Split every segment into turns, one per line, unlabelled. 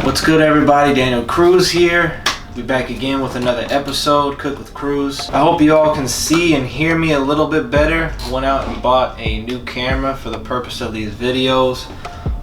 What's good, everybody? Daniel Cruz here. Be back again with another episode, Cook with Cruz. I hope you all can see and hear me a little bit better. Went out and bought a new camera for the purpose of these videos.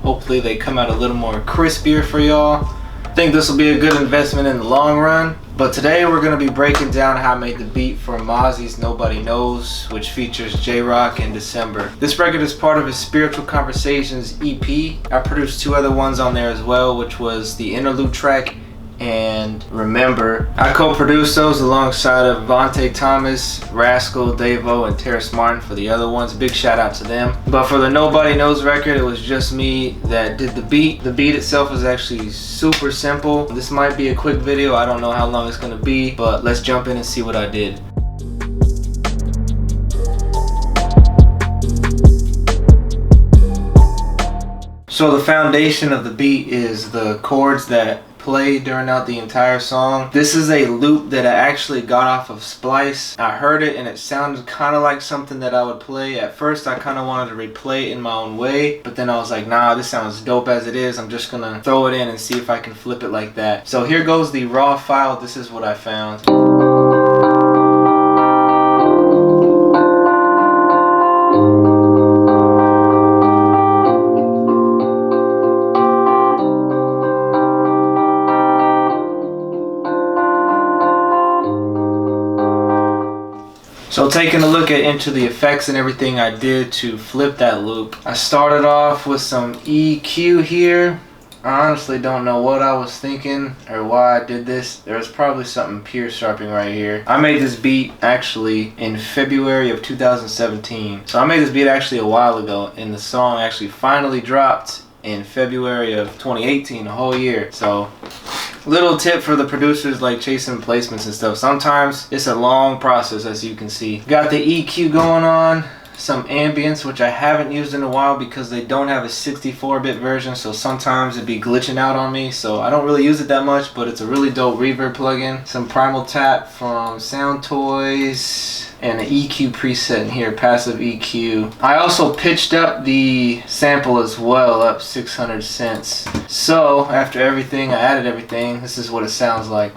Hopefully they come out a little more crispier for y'all. I think this will be a good investment in the long run. But today we're going to be breaking down how I made the beat for Mozzy's Nobody Knows, which features J-Rock and December. This record is part of his Spiritual Conversations EP. I produced two other ones on there as well, which was the interlude track and Remember. I co-produced those alongside of Vontae Thomas, Rascal, Davo, and Terrace Martin for the other ones. Big shout out to them. But for the Nobody Knows record, it was just me that did the beat. The beat itself is actually super simple. This might be a quick video. I don't know how long it's gonna be, but let's jump in and see what I did. So the foundation of the beat is the chords that play during the entire song. This is a loop that I actually got off of Splice. I heard it and it sounded kind of like something that I would play. At first I kind of wanted to replay it in my own way, but then I was like, nah, this sounds dope as it is. I'm just gonna throw it in and see if I can flip it like that. So here goes the raw file. This is what I found. So taking a look at into the effects and everything I did to flip that loop, I started off with some EQ here. I honestly don't know what I was thinking or why I did this. There was probably something pure sharpening right here. I made this beat actually in February of 2017. So I made this beat actually a while ago, and the song actually finally dropped in February of 2018, a whole year. So little tip for the producers like chasing placements and stuff. Sometimes it's a long process, as you can see. Got the EQ going on, some ambience, which I haven't used in a while because they don't have a 64-bit version, so sometimes it'd be glitching out on me, so I don't really use it that much, but it's a really dope reverb plugin. Some Primal Tap from Sound Toys, and an EQ preset in here, passive EQ. I also pitched up the sample as well, up 600 cents. So after everything, I added everything, this is what it sounds like.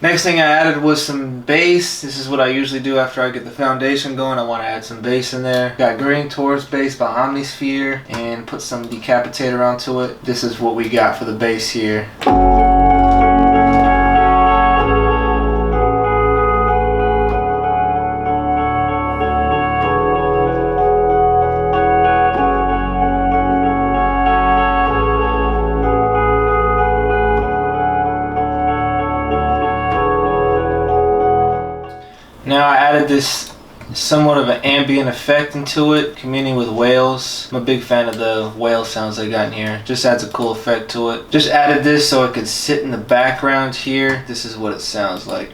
Next thing I added was some bass. This is what I usually do after I get the foundation going. I want to add some bass in there. Got Green Taurus bass by Omnishpere and put some Decapitator onto it. This is what we got for the bass here. Now I added this somewhat of an ambient effect into it, communing with whales. I'm a big fan of the whale sounds I got in here. Just adds a cool effect to it. Just added this so it could sit in the background here. This is what it sounds like.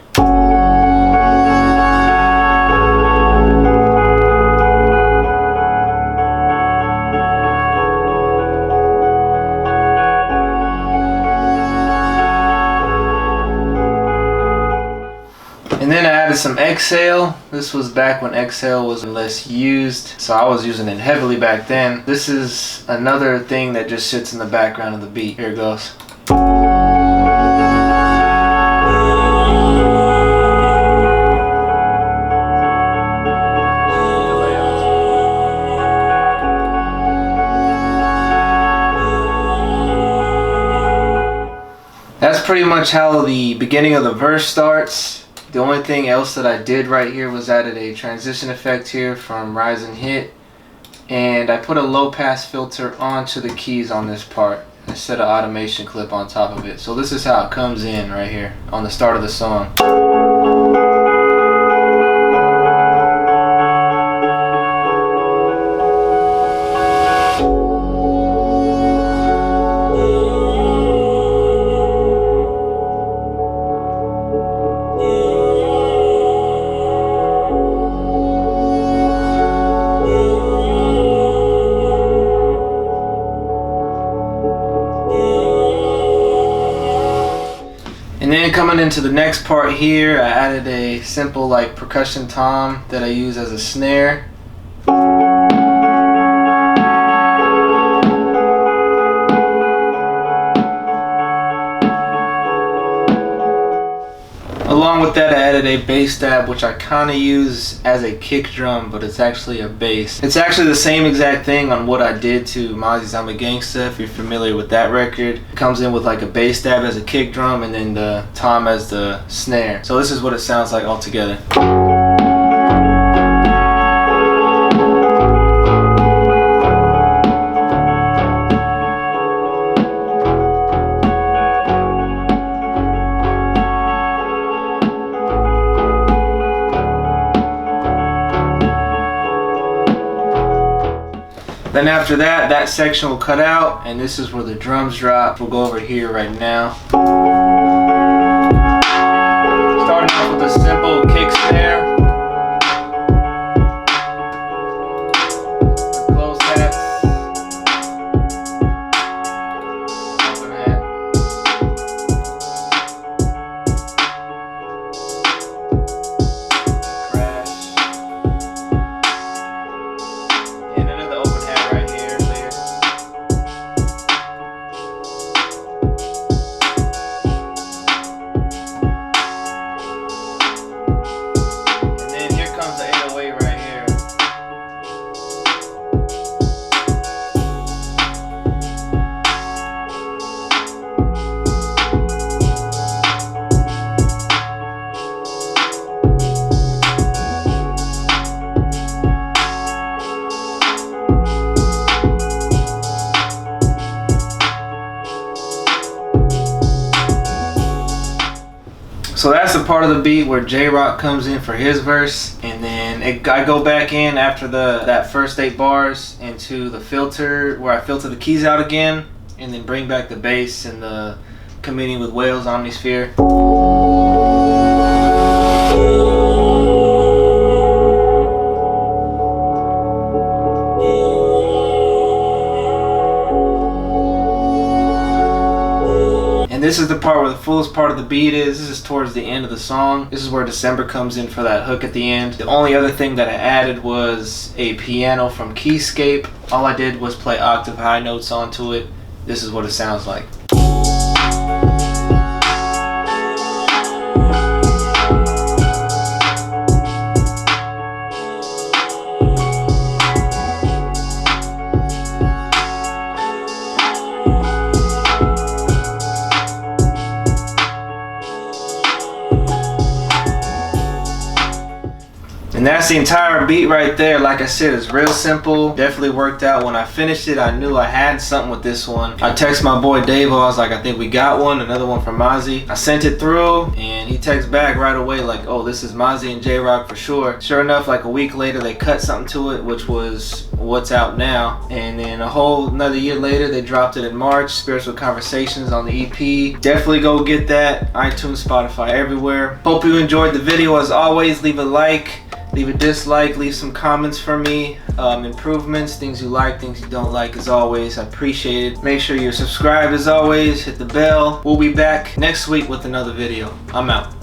And then I added some Exhale. This was back when Exhale was less used, so I was using it heavily back then. This is another thing that just sits in the background of the beat. Here it goes. That's pretty much how the beginning of the verse starts. The only thing else that I did right here was added a transition effect here from Rise and Hit, and I put a low pass filter onto the keys on this part and set an automation clip on top of it. So this is how it comes in right here on the start of the song. then coming into the next part here, I added a simple like percussion tom that I use as a snare. Along with that, I added a bass stab, which I kind of use as a kick drum, but it's actually a bass. It's actually the same exact thing on what I did to Mozzy's I'm a Gangsta, if you're familiar with that record. It comes in with like a bass stab as a kick drum and then the tom as the snare. So this is what it sounds like all together. Then after that, that section will cut out, and this is where the drums drop. We'll go over here right now. Starting off with a simple kick snare. Close hats. Open hat. Crash. And another open hat. So that's the part of the beat where J-Rock comes in for his verse, and then I go back in after that first 8 bars into the filter where I filter the keys out again, and then bring back the bass and the comedian with whales, omnishpere. And this is the part where the fullest part of the beat is. This is towards the end of the song. This is where December comes in for that hook at the end. The only other thing that I added was a piano from Keyscape. All I did was play octave high notes onto it. This is what it sounds like. And that's the entire beat right there. Like I said, it's real simple. Definitely worked out. When I finished it, I knew I had something with this one. I texted my boy Dave. I was like, I think we got one. Another one from Mozzy. I sent it through, and he texted back right away like, oh, this is Mozzy and J-Rock for sure. Sure enough, like a week later, they cut something to it, which was what's out now. And then a whole another year later, they dropped it in March. Spiritual Conversations on the EP. Definitely go get that. iTunes, Spotify, everywhere. Hope you enjoyed the video. As always, leave a like. Leave a dislike, leave some comments for me, improvements, things you like, things you don't like. As always, I appreciate it. Make sure you're subscribed as always, hit the bell. We'll be back next week with another video. I'm out.